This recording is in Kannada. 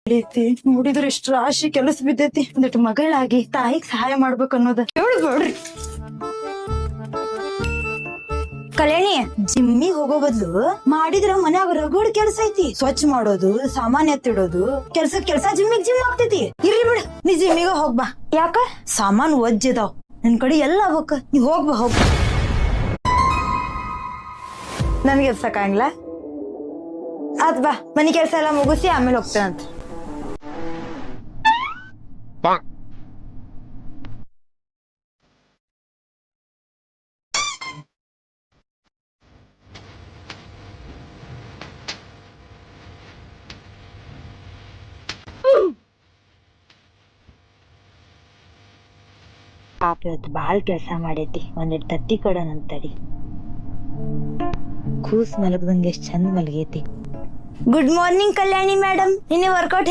ನೋಡಿದ್ರೆ ಇಷ್ಟು ರಾಶಿ ಕೆಲಸ ಬಿದ್ದೈತಿ. ಒಂದಿಟ್ಟು ಮಗಳಾಗಿ ತಾಯಿಗ್ ಸಹಾಯ ಮಾಡ್ಬೇಕು ಅನ್ನೋದ ಹೇಳ್ಬೇಡ್ರಿ. ಕಲ್ಯಾಣಿ, ಜಿಮ್ಮಿಗ್ ಹೋಗೋ ಬದ್ಲು ಮಾಡಿದ್ರ ಮನ್ಯಾಗ ರಗಡ್ ಕೆಲ್ಸ ಐತಿ. ಸ್ವಚ್ಛ ಮಾಡೋದು, ಸಾಮಾನ್ ಎತ್ತಿಡೋದು, ಕೆಲ್ಸ ಜಿಮ್ಮಿಗ್ ಜಿಮ್ ಆಗ್ತೈತಿ. ಇರ್ಲಿ ಬಿಡ, ನೀ ಜಿಮ್ಮಿಗ ಹೋಗ್ಬಾ. ಯಾಕ? ಸಾಮಾನ್ ಒಜ್ಜಿದಾವ್ ನನ್ ಕಡೆ ಎಲ್ಲ ಹೋಗ. ನೀ ಹೋಗ್ಬಾ ಹೋಗ್. ನನ್ಗೆ ಎಬ್ಸಕ್ಕಾಗಿಲ್ಲ. ಆತ್ ಬಾ, ಮನಿ ಕೆಲ್ಸ ಎಲ್ಲ ಮುಗಿಸಿ ಆಮೇಲೆ ಹೋಗ್ತೇನಂತ. ಪಾಪ ಇವತ್ತು ಬಾಳ್ ಕೆಲ್ಸ ಮಾಡೈತಿ. ಒಂದೆರಡು ತತ್ತಿ ಕೊಡೋಣಂತಡಿ. ಕೂಸ್ ಮಲಗದಂಗೆ ಎಷ್ಟ್ ಚಂದ ಮಲಗೈತಿ. ಗುಡ್ ಮಾರ್ನಿಂಗ್ ಕಲ್ಯಾಣಿ ಮೇಡಮ್. ನಿನ್ನೆ ವರ್ಕೌಟ್